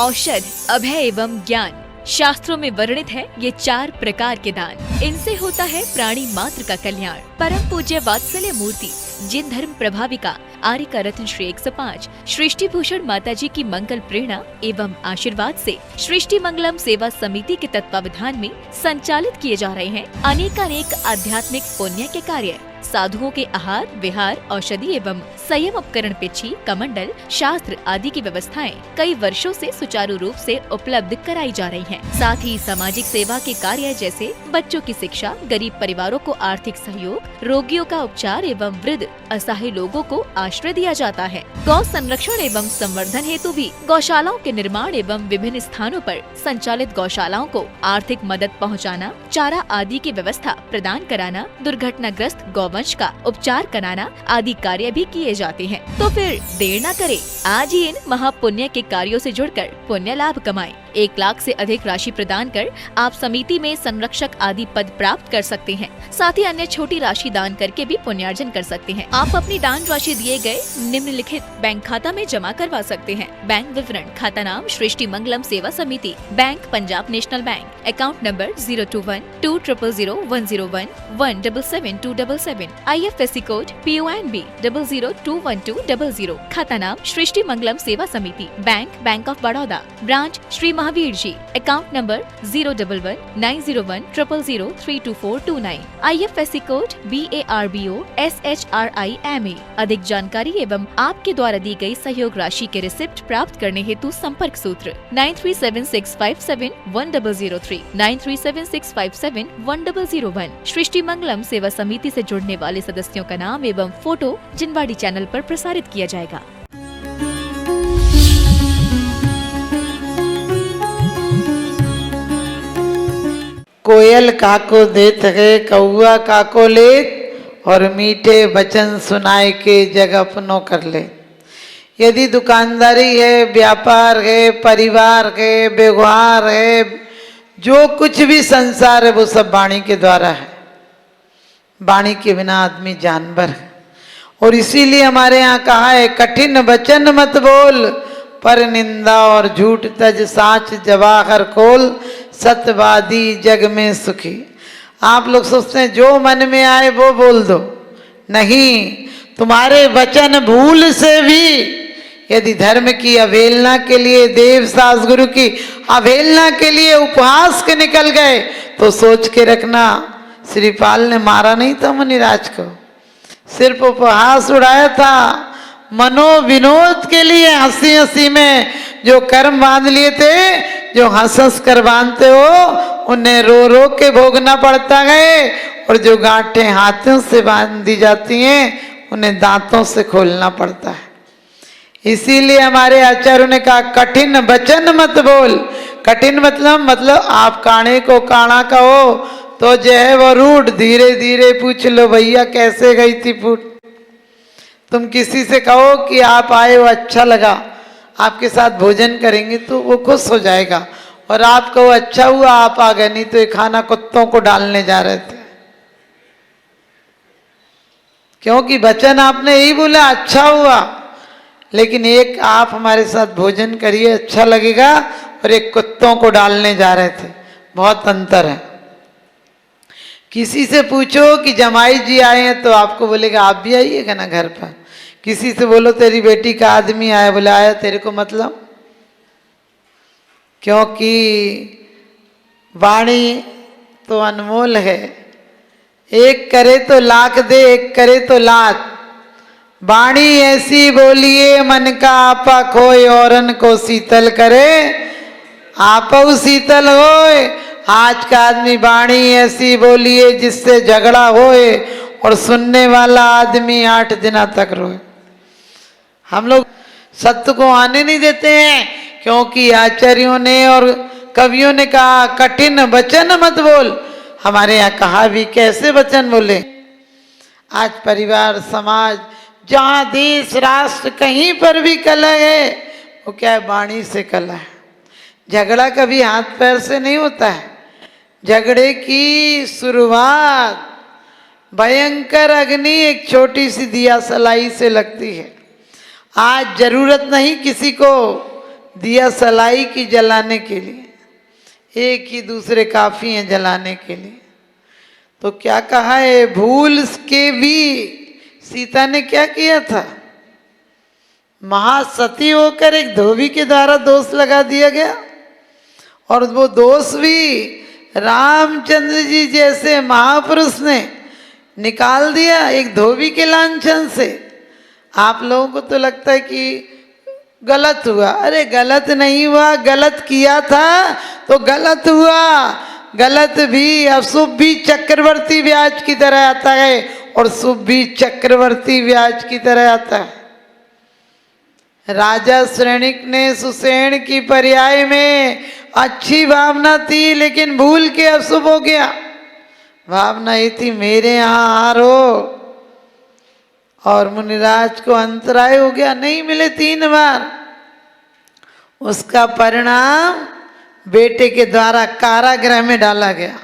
औषध, अभय एवं ज्ञान। शास्त्रों में वर्णित है ये 4 प्रकार के दान। इनसे होता है प्राणी मात्र का कल्याण। परम पूज्य वात्सल्य मूर्ति जिन धर्म प्रभाविका आर्य का रत्न श्री 105 सृष्टि भूषण माता जी की मंगल प्रेरणा एवं आशीर्वाद से सृष्टि मंगलम सेवा समिति के तत्वावधान में संचालित किए जा रहे हैं अनेकानेक आध्यात्मिक पुण्य के कार्य। साधुओं के आहार विहार, औषधि एवं संयम उपकरण, पिछी, कमंडल, शास्त्र आदि की व्यवस्थाएं कई वर्षों से सुचारू रूप से उपलब्ध कराई जा रही हैं। साथ ही सामाजिक सेवा के कार्य जैसे बच्चों की शिक्षा, गरीब परिवारों को आर्थिक सहयोग, रोगियों का उपचार एवं वृद्ध असहाय लोगों को आश्रय दिया जाता है। गौ संरक्षण एवं संवर्धन हेतु भी गौशालाओं के निर्माण एवं विभिन्न स्थानों पर संचालित गौशालाओं को आर्थिक मदद पहुँचाना, चारा आदि की व्यवस्था प्रदान कराना, दुर्घटनाग्रस्त गौवंश का उपचार कराना आदि कार्य भी किए जाते हैं। तो फिर देर न करें, आज ही इन महापुण्य के कार्यों से जुड़कर पुण्य लाभ कमाएं। 1 लाख से अधिक राशि प्रदान कर आप समिति में संरक्षक आदि पद प्राप्त कर सकते हैं। साथ ही अन्य छोटी राशि दान करके भी पुण्यार्जन कर सकते हैं। आप अपनी दान राशि दिए गए निम्नलिखित बैंक खाता में जमा करवा सकते हैं। बैंक विवरण: खाता नाम Srishti Mangalam Seva Samiti, bank Punjab National Bank, account number 021200101777277, IFSC code PONB 0021200। खाता नाम Srishti Mangalam Seva Samiti, Bank of Baroda, branch Shri Mahavir ji, account number 011901000322429, IFSC code BARBO SHRIMA। अधिक जानकारी एवं आपके द्वारा दी गई सहयोग राशि के रिसिप्ट प्राप्त करने हेतु संपर्क सूत्र 9376571003, 9376571001। सृष्टि मंगलम सेवा समिति से जुड़ने वाले सदस्यों का नाम एवं फोटो जिनवाड़ी चैनल पर प्रसारित किया जाएगा। कोयल काको देत है, कौआ काको लेत, और मीठे वचन सुनाए के जग अपनो कर ले। यदि दुकानदारी है, व्यापार है, परिवार है, व्यवहार है, जो कुछ भी संसार है वो सब वाणी के द्वारा है। वाणी के बिना आदमी जानवर है। और इसीलिए हमारे यहाँ कहा है, कठिन वचन मत बोल, पर निंदा और झूठ तज, साच जवाहर खोल, सत्यवादी जग में सुखी। आप लोग सोचते हैं जो मन में आए वो बोल दो, नहीं, तुम्हारे वचन भूल से भी यदि धर्म की अवहेलना के लिए, देव सास गुरु की अवहेलना के लिए उपहास के निकल गए तो सोच के रखना, श्रीपाल ने मारा नहीं था मुनिराज को, सिर्फ उपहास उड़ाया था। मनोविनोद के लिए हंसी हंसी में जो कर्म बांध लिए थे, जो हंस हंस कर बांधते हो उन्हें रो रो के भोगना पड़ता है, और जो गांठें हाथों से बांध दी जाती हैं उन्हें दांतों से खोलना पड़ता है। इसीलिए हमारे आचार्यों ने कहा, कठिन वचन मत बोल। कठिन मतलब आप काणे को काणा कहो तो जो है वो रूठ, धीरे धीरे पूछ लो, भैया कैसे गई थी फूट। तुम किसी से कहो कि आप आए हो, अच्छा लगा, आपके साथ भोजन करेंगे तो वो खुश हो जाएगा, और आप कहो अच्छा हुआ आप आ गए, नहीं तो ये खाना कुत्तों को डालने जा रहे थे। क्योंकि वचन आपने यही बोला, अच्छा हुआ, लेकिन एक आप हमारे साथ भोजन करिए, अच्छा लगेगा, और एक कुत्तों को डालने जा रहे थे, बहुत अंतर है। किसी से पूछो कि जमाई जी आए हैं तो आपको बोलेगा आप भी आइएगा ना घर पर। किसी से बोलो तेरी बेटी का आदमी आया, बोले आया, तेरे को मतलब, क्योंकि वाणी तो अनमोल है। एक करे तो लाख दे, एक करे तो लाख। वाणी ऐसी बोलिए मन का आपा खोए, औरन को शीतल करे आपा शीतल होए। आज का आदमी वाणी ऐसी बोलिए जिससे झगड़ा होए और सुनने वाला आदमी 8 दिन तक रोए। हम लोग सत्य को आने नहीं देते हैं, क्योंकि आचार्यों ने और कवियों ने कहा कठिन वचन मत बोल। हमारे यहाँ कहा भी कैसे वचन बोले। आज परिवार, समाज, जहाँ देश, राष्ट्र, कहीं पर भी कलह है, वो क्या है, वाणी से कलह है। झगड़ा कभी हाथ पैर से नहीं होता है। झगड़े की शुरुआत भयंकर अग्नि एक छोटी सी दिया सलाई से लगती है। आज जरूरत नहीं किसी को दिया सलाई की जलाने के लिए, एक ही दूसरे काफी हैं जलाने के लिए। तो क्या कहा है, भूल के भी सीता ने क्या किया था, महासती होकर एक धोबी के द्वारा दोष लगा दिया गया, और वो दोष भी रामचंद्र जी जैसे महापुरुष ने निकाल दिया एक धोबी के लांछन से। आप लोगों को तो लगता है कि गलत हुआ, अरे गलत नहीं हुआ, गलत किया था तो गलत हुआ। गलत भी अशुभ भी चक्रवर्ती ब्याज की तरह आता है और शुभ भी चक्रवर्ती ब्याज की तरह आता है। राजा श्रेणिक ने सुसेन की पर्याय में अच्छी भावना थी, लेकिन भूल के अशुभ हो गया। भावना ये थी मेरे यहाँ हारो, और मुनिराज को अंतराय हो गया, नहीं मिले 3 बार। उसका परिणाम बेटे के द्वारा कारागृह में डाला गया।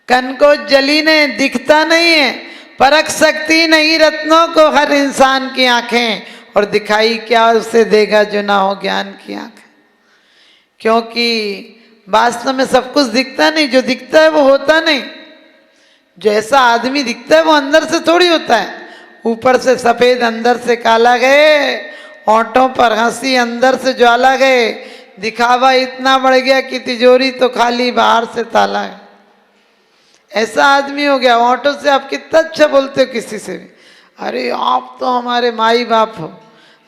कनकोज्जली ने दिखता नहीं है, परख सकती नहीं रत्नों को हर इंसान की आंखें, और दिखाई क्या उसे देगा जो ना हो ज्ञान की आंखें। क्योंकि वास्तव में सब कुछ दिखता नहीं, जो दिखता है वो होता नहीं। जैसा आदमी दिखता है वो अंदर से थोड़ी होता है, ऊपर से सफेद अंदर से काला गए, होंठों पर हंसी अंदर से ज्वाला गए, दिखावा इतना बढ़ गया कि तिजोरी तो खाली बाहर से ताला है। ऐसा आदमी हो गया। होंठों से आप कितना अच्छा बोलते हो किसी से भी, अरे आप तो हमारे माई बाप हो।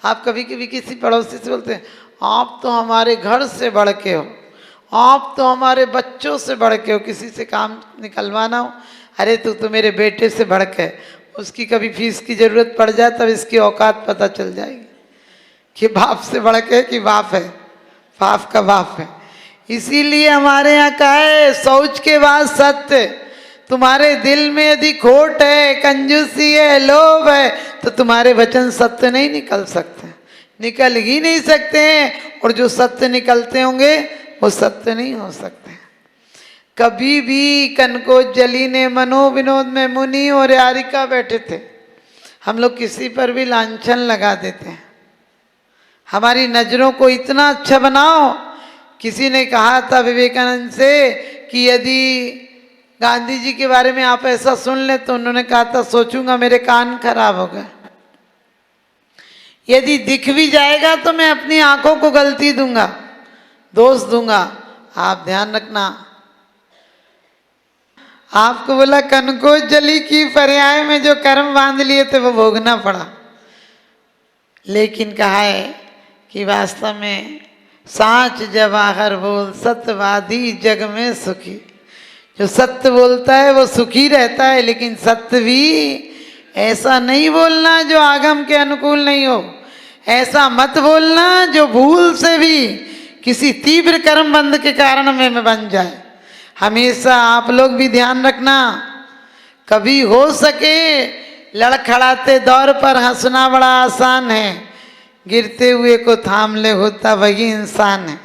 आप कभी कभी किसी पड़ोसी से बोलते हैं आप तो हमारे घर से बढ़ के हो, आप तो हमारे बच्चों से बढ़ के हो। किसी से काम निकलवाना हो, अरे तू तो मेरे बेटे से बढ़ के। उसकी कभी फीस की जरूरत पड़ जाए तब इसकी औकात पता चल जाएगी कि बाप से बढ़ के कि बाप है, बाप का बाप है। इसीलिए हमारे यहाँ कहा है शौच के बाद सत्य। तुम्हारे दिल में यदि खोट है, कंजूसी है, लोभ है, तो तुम्हारे वचन सत्य नहीं निकल सकते, निकल ही नहीं सकते हैं। और जो सत्य निकलते होंगे वो सत्य नहीं हो सकते। कभी भी कनकोज्जली ने मनोविनोद में मुनि और यारिका बैठे थे। हम लोग किसी पर भी लांछन लगा देते हैं, हमारी नजरों को इतना अच्छा बनाओ। किसी ने कहा था विवेकानंद से कि यदि गांधी जी के बारे में आप ऐसा सुन ले, तो उन्होंने कहा था सोचूंगा मेरे कान खराब हो गए। यदि दिख भी जाएगा तो मैं अपनी आंखों को गलती दूंगा, दोष दूंगा। आप ध्यान रखना। आपको बोला कनकोज्जली की पर्याय में जो कर्म बांध लिए थे वो भोगना पड़ा, लेकिन कहा है कि वास्तव में साच जवाहर बोल सत्यवादी जग में सुखी। जो सत्य बोलता है वो सुखी रहता है, लेकिन सत्य भी ऐसा नहीं बोलना जो आगम के अनुकूल नहीं हो। ऐसा मत बोलना जो भूल से भी किसी तीव्र कर्म बंध के कारण में बन जाए। हमेशा आप लोग भी ध्यान रखना, कभी हो सके लड़खड़ाते दौर पर हंसना बड़ा आसान है, गिरते हुए को थाम ले होता वही इंसान है।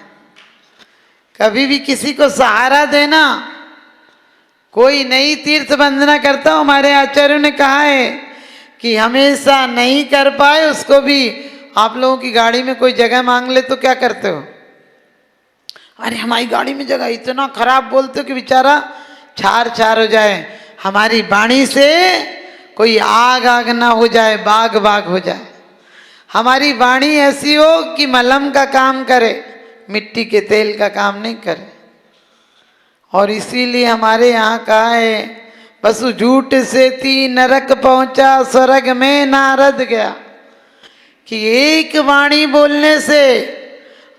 कभी भी किसी को सहारा देना। कोई नई तीर्थ वंदना करता हूँ, हमारे आचार्यों ने कहा है कि हमेशा नहीं कर पाए उसको भी आप लोगों की गाड़ी में कोई जगह मांग ले तो क्या करते हो, अरे हमारी गाड़ी में जगह, इतना खराब बोलते हो कि बेचारा छार छार हो जाए। हमारी वाणी से कोई आग आग ना हो जाए, बाग बाग हो जाए। हमारी वाणी ऐसी हो कि मलहम का काम करे, मिट्टी के तेल का काम नहीं करे। और इसीलिए हमारे यहाँ कहा है बसु झूठ से ती नरक पहुंचा स्वर्ग में नारद गया, कि एक वाणी बोलने से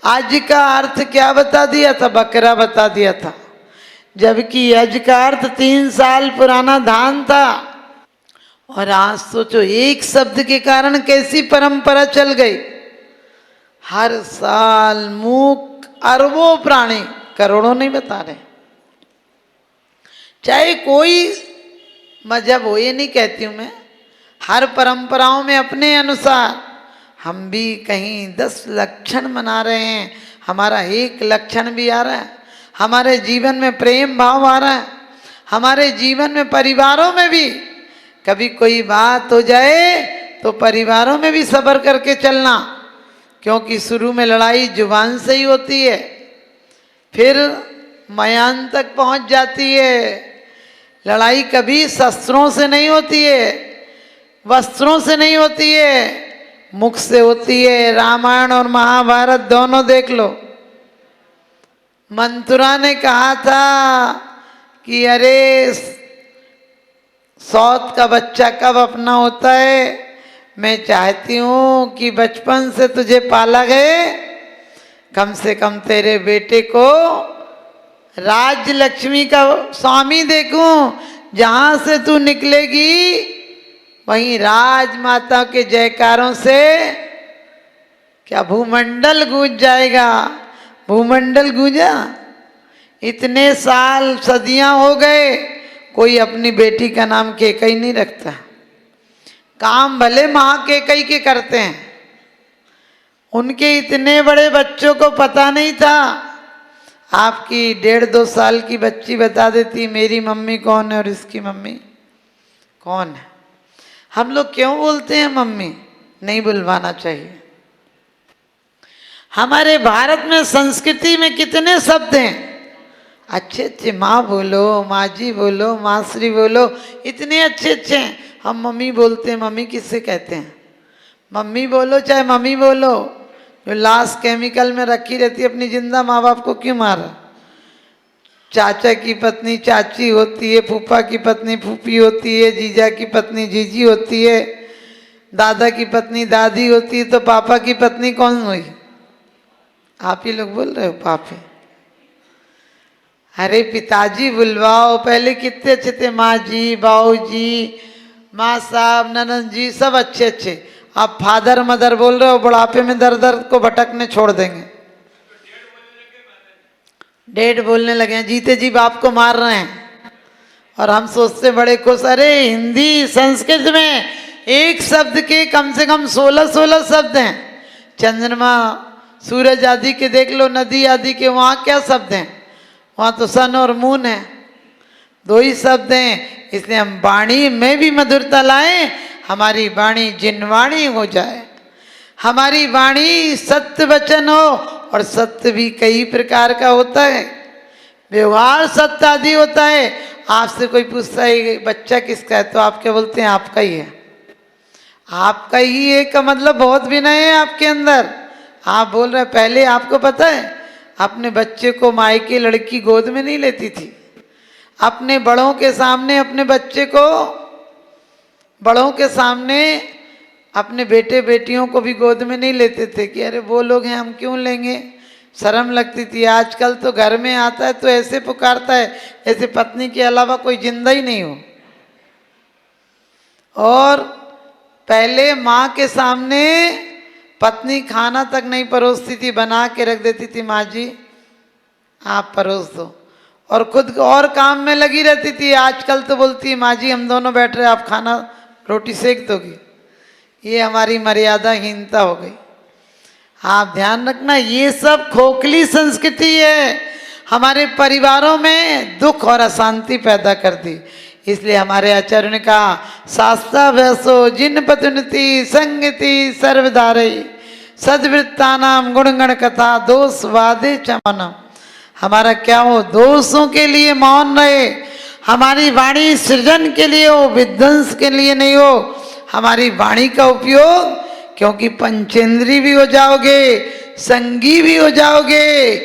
आज का अर्थ क्या बता दिया था, बकरा बता दिया था। जबकि आज का अर्थ 3 साल पुराना धान था। और आज सोचो एक शब्द के कारण कैसी परंपरा चल गई। हर साल मूक अरबों प्राणी, करोड़ों नहीं बता रहे, चाहे कोई मजहब हो, ये नहीं कहती हूँ मैं, हर परंपराओं में अपने अनुसार हम भी कहीं 10 लक्षण मना रहे हैं, हमारा एक लक्षण भी आ रहा है। हमारे जीवन में प्रेम भाव आ रहा है, हमारे जीवन में परिवारों में भी कभी कोई बात हो जाए तो परिवारों में भी सब्र करके चलना, क्योंकि शुरू में लड़ाई जुबान से ही होती है, फिर मयान तक पहुंच जाती है। लड़ाई कभी शस्त्रों से नहीं होती है, वस्त्रों से नहीं होती है, मुख से होती है। रामायण और महाभारत दोनों देख लो। मंथुरा ने कहा था कि अरे सौत का बच्चा कब अपना होता है, मैं चाहती हूं कि बचपन से तुझे पाला गए, कम से कम तेरे बेटे को राज्य लक्ष्मी का स्वामी देखूं, जहां से तू निकलेगी वहीं राजमाता के जयकारों से क्या भूमंडल गूंज जाएगा। भूमंडल गूंजा। इतने साल सदियां हो गए, कोई अपनी बेटी का नाम केकई नहीं रखता। काम भले माँ केकई के करते हैं, उनके इतने बड़े बच्चों को पता नहीं था। आपकी 1.5-2 साल की बच्ची बता देती मेरी मम्मी कौन है और इसकी मम्मी कौन है। हम लोग क्यों बोलते हैं मम्मी? नहीं बुलवाना चाहिए। हमारे भारत में संस्कृति में कितने शब्द हैं, अच्छे अच्छे। माँ बोलो, माँ जी बोलो, माँ श्री बोलो, इतने अच्छे अच्छे हैं। हम मम्मी बोलते हैं। मम्मी किससे कहते हैं? मम्मी बोलो चाहे मम्मी बोलो। जो लाश केमिकल में रखी रहती है, अपनी जिंदा माँ बाप को क्यों मारा? चाचा की पत्नी चाची होती है, फूफा की पत्नी फूफी होती है, जीजा की पत्नी जीजी होती है, दादा की पत्नी दादी होती है, तो पापा की पत्नी कौन हुई? आप ही लोग बोल रहे हो पापी। अरे पिताजी बुलवाओ। पहले कितने अच्छे थे, माँ जी, बाऊ जी, माँ साहब, ननद जी, सब अच्छे अच्छे। आप फादर मदर बोल रहे हो, बुढ़ापे में दर दर को भटकने छोड़ देंगे। डेड बोलने लगे हैं, जीते जी बाप को मार रहे हैं। और हम सोचते बड़े खुश, अरे हिंदी संस्कृत में एक शब्द के कम से कम 16 शब्द हैं। चंद्रमा सूरज आदि के देख लो, नदी आदि के, वहाँ क्या शब्द हैं? वहाँ तो सन और मून है, 2 ही शब्द हैं। इसलिए हम वाणी में भी मधुरता लाएं, हमारी वाणी जिनवाणी हो जाए, हमारी वाणी सत्य वचन हो। और सत्य भी कई प्रकार का होता है, व्यवहार सत्य आदि होता है। आपसे कोई पूछता है बच्चा किसका है, तो आप क्या बोलते हैं? आपका ही है। आपका ही है का मतलब बहुत विनय है आपके अंदर। आप बोल रहे हैं। पहले आपको पता है, अपने बच्चे को मायके लड़की गोद में नहीं लेती थी। अपने बड़ों के सामने अपने बच्चे को, बड़ों के सामने अपने बेटे बेटियों को भी गोद में नहीं लेते थे कि अरे वो लोग हैं हम क्यों लेंगे, शर्म लगती थी। आजकल तो घर में आता है तो ऐसे पुकारता है जैसे पत्नी के अलावा कोई जिंदा ही नहीं हो। और पहले माँ के सामने पत्नी खाना तक नहीं परोसती थी, बना के रख देती थी, माँ जी आप परोस दो, और खुद और काम में लगी रहती थी। आजकल तो बोलती है माँ जी हम दोनों बैठ रहे, आप खाना रोटी सेक दोगी। ये हमारी मर्यादाहीनता हो गई। आप ध्यान रखना, ये सब खोखली संस्कृति है, हमारे परिवारों में दुख और अशांति पैदा कर दी। इसलिए हमारे आचार्य ने कहा शास्त्रा वैसो जिन पतुनति संगति सर्वधारई सद्वृत्तानाम गुणगण कथा दोष वादे चमनम। हमारा क्या हो, दोषों के लिए मौन रहे, हमारी वाणी सृजन के लिए हो, विध्वंस के लिए नहीं हो। हमारी वाणी का उपयोग, क्योंकि पंचेंद्री भी हो जाओगे, संगी भी हो जाओगे,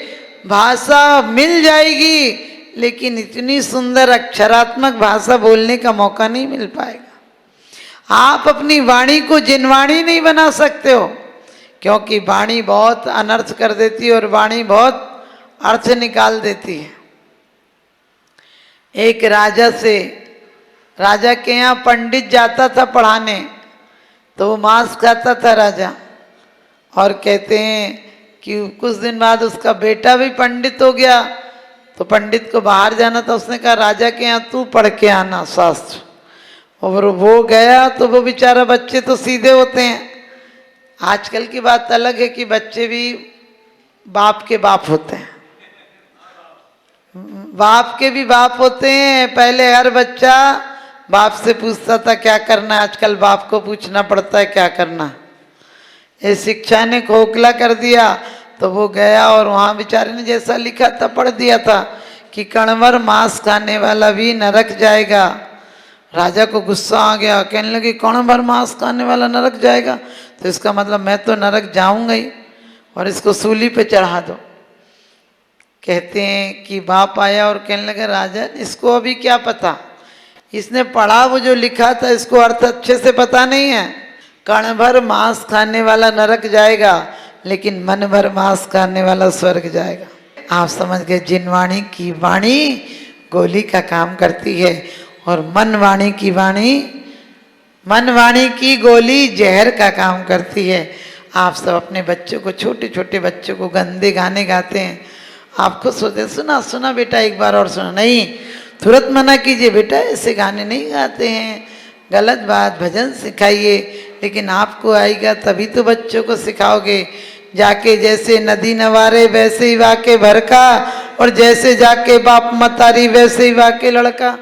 भाषा मिल जाएगी, लेकिन इतनी सुंदर अक्षरात्मक भाषा बोलने का मौका नहीं मिल पाएगा। आप अपनी वाणी को जिनवाणी नहीं बना सकते हो, क्योंकि वाणी बहुत अनर्थ कर देती है और वाणी बहुत अर्थ निकाल देती है। एक राजा के यहाँ पंडित जाता था पढ़ाने, तो वो मांस खाता था राजा, और कहते हैं कि कुछ दिन बाद उसका बेटा भी पंडित हो गया। तो पंडित को बाहर जाना था, उसने कहा राजा के यहाँ तू पढ़ के आना शास्त्र। और वो गया, तो वो बेचारा, बच्चे तो सीधे होते हैं। आजकल की बात अलग है कि बच्चे भी बाप के बाप होते हैं, बाप के भी बाप होते हैं। पहले हर बच्चा बाप से पूछता था क्या करना है, आजकल बाप को पूछना पड़ता है क्या करना। ये शिक्षा ने खोखला कर दिया तो वो गया और वहाँ बेचारे ने जैसा लिखा था पढ़ दिया था कि कणवर मांस खाने वाला भी नरक जाएगा। राजा को गुस्सा आ गया, कहने लगे कणवर मांस खाने वाला नरक जाएगा, तो इसका मतलब मैं तो नरक जाऊंगा ही, और इसको सूली पे चढ़ा दो। कहते हैं कि बाप आया और कहने लगा राजा इसको अभी क्या पता, इसने पढ़ा वो जो लिखा था, इसको अर्थ अच्छे से पता नहीं है। कण भर मांस खाने वाला नरक जाएगा, लेकिन मन भर मांस खाने वाला स्वर्ग जाएगा। आप समझ गए, जिन वाणी की वाणी गोली का काम करती है, और मन वाणी की गोली जहर का काम करती है। आप सब अपने बच्चों को, छोटे छोटे बच्चों को गंदे गाने गाते हैं, आप खुद सोचते सुना सुना बेटा एक बार और सुना, नहीं, तुरंत मना कीजिए बेटा ऐसे गाने नहीं गाते हैं, गलत बात, भजन सिखाइए। लेकिन आपको आएगा तभी तो बच्चों को सिखाओगे। जाके जैसे नदी नवारे वैसे ही वाके भरका, और जैसे जाके बाप मतारी वैसे ही वाके लड़का।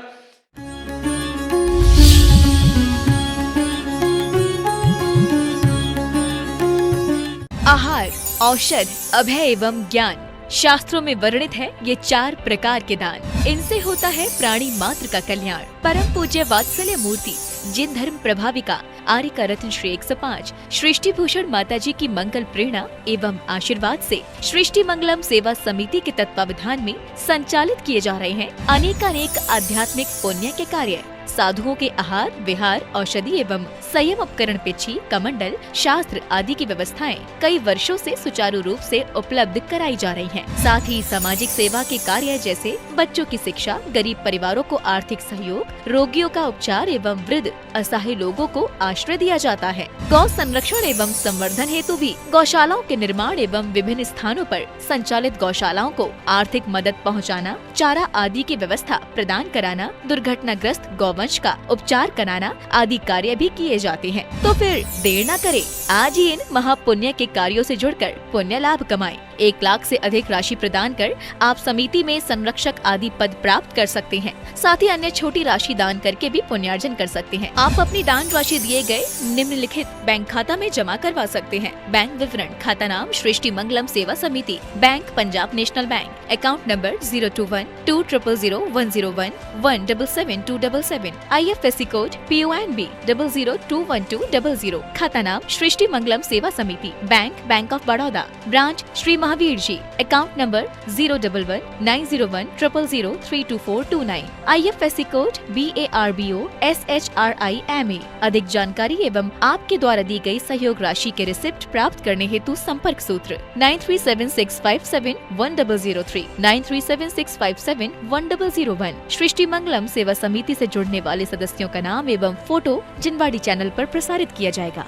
आहार, औषध, अभय एवं ज्ञान शास्त्रों में वर्णित है ये 4 प्रकार के दान। इनसे होता है प्राणी मात्र का कल्याण। परम पूज्य वात्सल्य मूर्ति जिन धर्म प्रभाविका आर्यका रत्न श्री 105 सृष्टि भूषण माता जी की मंगल प्रेरणा एवं आशीर्वाद से सृष्टि मंगलम सेवा समिति के तत्वावधान में संचालित किए जा रहे हैं अनेकानेक आध्यात्मिक पुण्य के कार्य। साधुओं के आहार, विहार, औषधि एवं संयम उपकरण, पिछी, कमंडल, शास्त्र आदि की व्यवस्थाएं कई वर्षों से सुचारू रूप से उपलब्ध कराई जा रही हैं। साथ ही सामाजिक सेवा के कार्य जैसे बच्चों की शिक्षा, गरीब परिवारों को आर्थिक सहयोग, रोगियों का उपचार एवं वृद्ध असहाय लोगों को आश्रय दिया जाता है। गौ संरक्षण एवं संवर्धन हेतु भी गौशालाओं के निर्माण एवं विभिन्न स्थानों पर संचालित गौशालाओं को आर्थिक मदद पहुँचाना, चारा आदि की व्यवस्था प्रदान कराना, दुर्घटनाग्रस्त गौवंश का उपचार कराना आदि कार्य भी किए जाते हैं। तो फिर देर न करें, आज ही इन महापुण्य के कार्यों से जुड़कर पुण्य लाभ कमाएं। 1 लाख से अधिक राशि प्रदान कर आप समिति में संरक्षक आदि पद प्राप्त कर सकते हैं। साथ ही अन्य छोटी राशि दान करके भी पुण्यार्जन कर सकते हैं। आप अपनी दान राशि दिए गए निम्नलिखित बैंक खाता में जमा करवा सकते हैं। बैंक विवरण: खाता नाम Srishti Mangalam Seva Samiti, bank Punjab National Bank, account number 021-2001-177-277, IFSC code PONB 0021200। खाता नाम Srishti Mangalam Seva Samiti, Bank of Baroda, branch Shri Mahavir ji, account number 011-901-000-32429, IFSC code BARBO SHRIMA। अधिक जानकारी एवं आपके द्वारा दी गई सहयोग राशि के रिसिप्ट प्राप्त करने हेतु संपर्क सूत्र 9376571003, 9376571001। सृष्टि मंगलम सेवा समिति से जुड़ने वाले सदस्यों का नाम एवं फोटो जिनवाड़ी चैनल पर प्रसारित किया जाएगा।